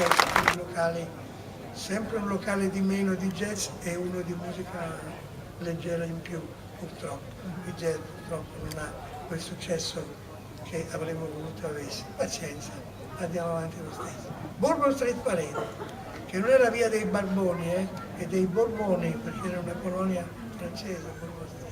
i locali, sempre un locale di meno di jazz e uno di musica leggera in più, purtroppo. Il jazz purtroppo non ha quel successo che avremmo voluto avesse. Pazienza, andiamo avanti lo stesso. Bourbon Street Parade, che non è la via dei Barboni, e dei Borboni, perché era una colonia francese, Bourbon Street.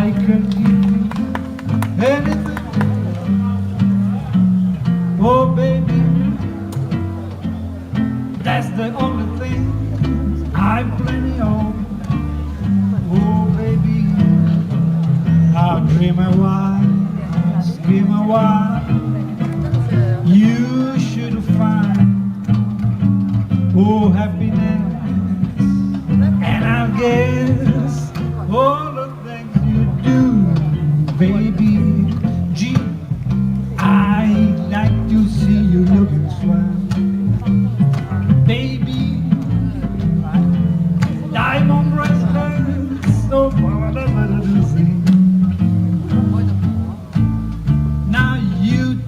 I can give anything. Oh baby, that's the only thing I'm plenty of. Oh baby, I'll dream a while, scheme a while. You should find, oh happiness. And I guess all the things you do, baby. Gee, I like to see you looking swell, baby. Diamond bracelets, so what a little thing. Now you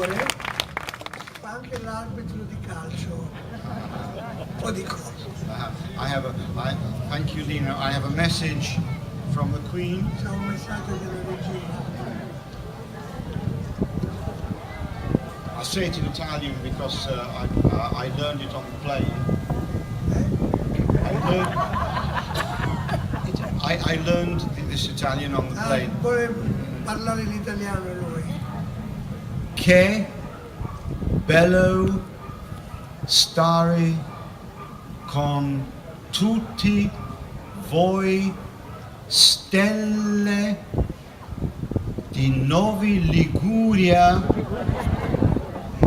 direttore, fa anche l'arbitro di calcio o di cose. Thank you, Dino. I have a message from the Queen. C'è un messaggio della regina. I'll say it in Italian because I learned it on the plane. I learned this Italian on the plane. Vuole parlare l'italiano lui. Che bello stare con tutti voi stelle di Novi Liguria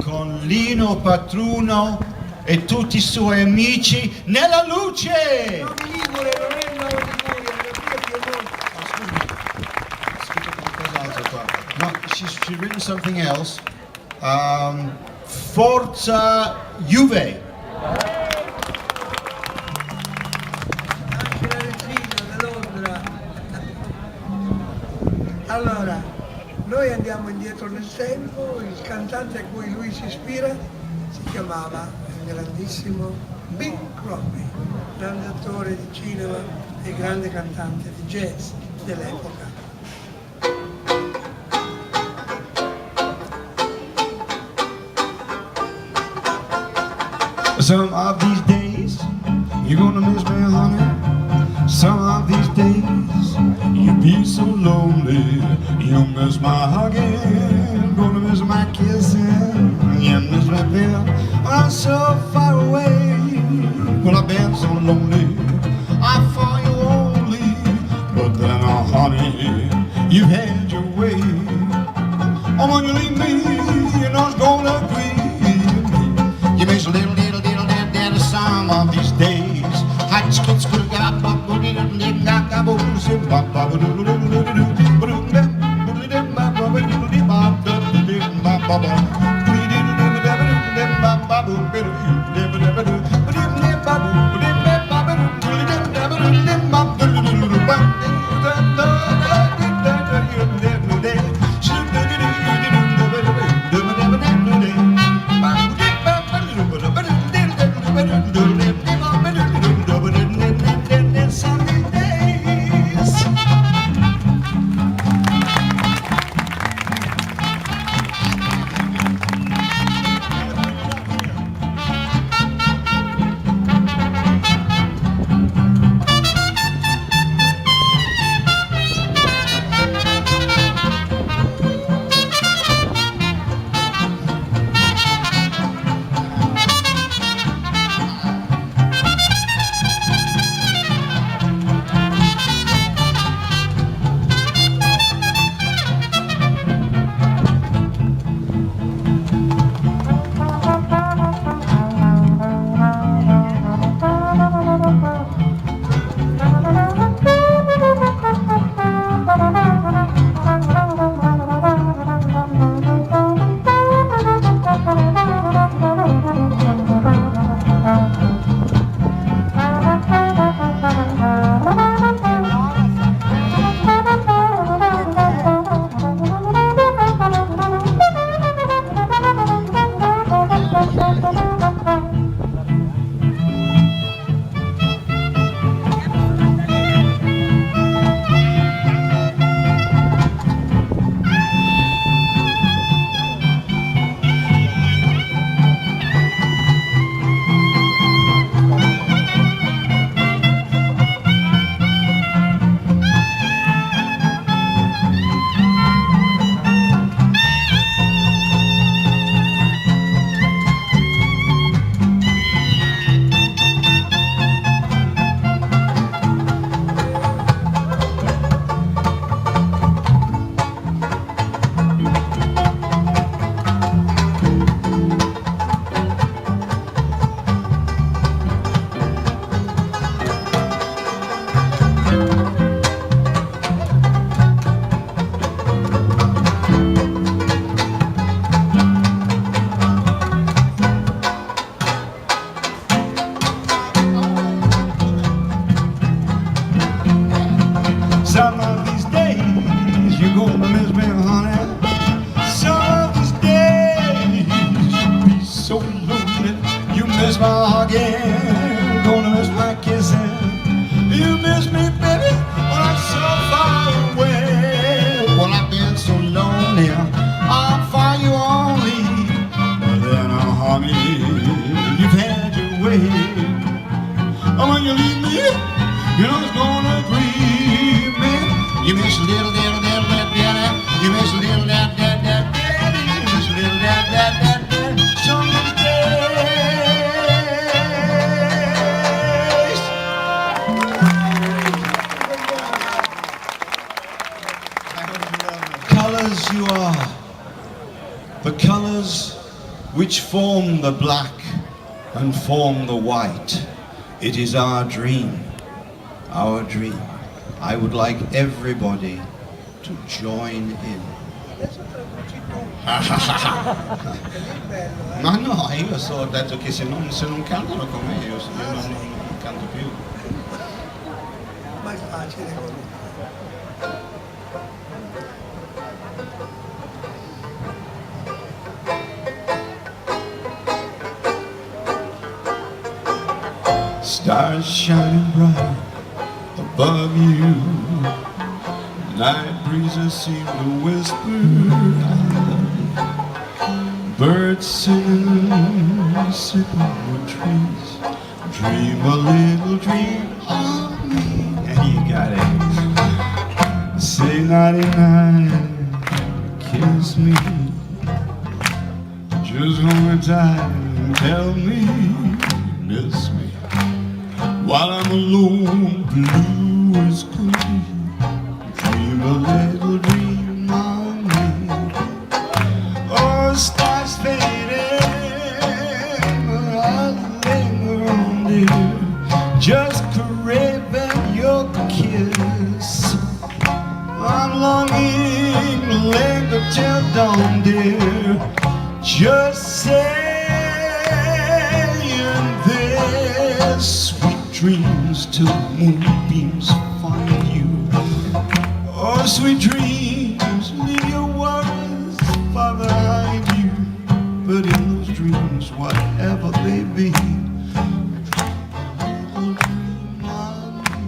con Lino Patruno e tutti i suoi amici nella luce! Novi Ligure non è Novi Liguria, è Piemonte. No, she's written something else. Forza Juve! Anche la regina da Londra. Allora, noi andiamo indietro nel tempo, il cantante a cui lui si ispira si chiamava il grandissimo Bing Crosby, grande attore di cinema e grande cantante di jazz dell'epoca. Some of these days, you're gonna miss me, honey. Some of these days, you'll be so lonely. You'll miss my hugging, gonna miss my kissing. You miss my bill, I'm so far away. Well, I've been so lonely, I thought you only. But then, honey, you had your way. Oh, when you leave me, you know it's gonna grieve me. You miss a little some of these days. Hot kids could got miss my hugging, gonna miss my kissing. You miss me, baby, when I'm so far away. Well, I've been so lonely, I'll find you only. But then, honey, you've had your way. And when you leave me, you know it's gonna grieve me. You miss a little, little, little, little, daddy. You miss a little, that, daddy. You miss a little, that, daddy. Some of these days. Colors you are, the colors which form the black and form the white. It is our dream, our dream. I would like everybody to join in. Adesso traduci tu. Che lì è bello, eh? Ma no, io ho detto che se non cantano con me, io non canto più. Ma è facile così. Stars shining bright above you. Night breezes seem to whisper, I love you. Birds singing, sitting on the trees. Dream a little dream of me. Yeah, you got it. Say nighty-night, kiss me. Just hold me tight and tell me you miss me. While I'm alone, blue as could be. Dream a little dream of me. Oh, stars fading, but I'll linger on, dear. Just craving your kiss. I'm longing to linger till dawn, dear. Just saying this. Sweet dreams till moonbeams find you. Oh, sweet dreams, leave your worries far behind you. But in those dreams, whatever they be, little dream of me.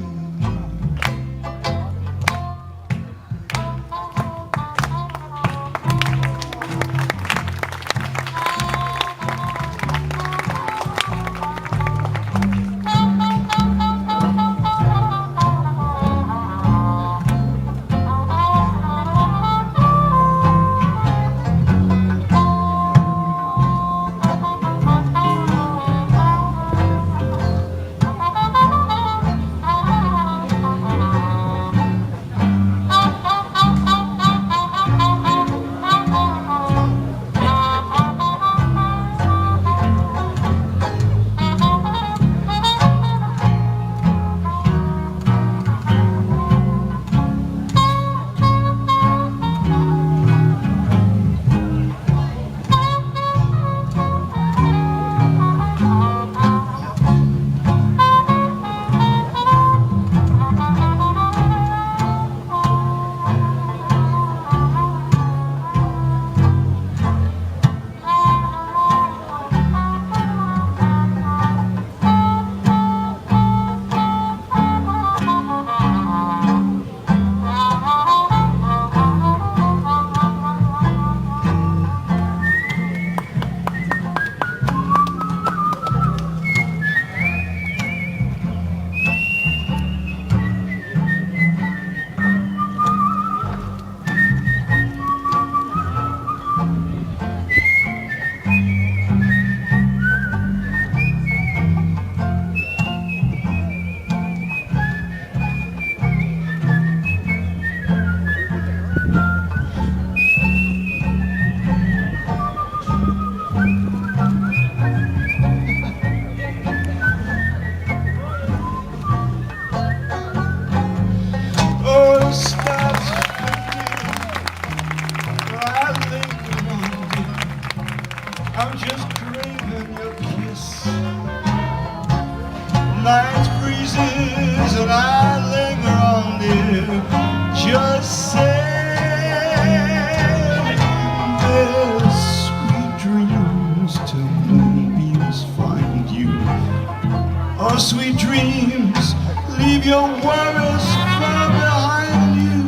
sweet dreams. Leave your worries far behind you.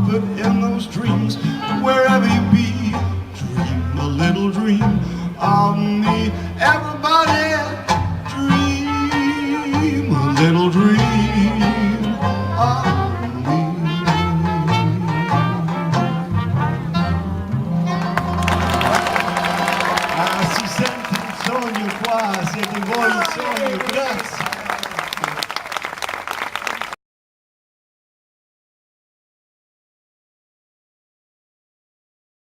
But in those dreams, wherever you be, dream a little dream of me. Everybody, dream a little dream of me. Ah, si sente il sogno qua, siete voi il sogno, grazie.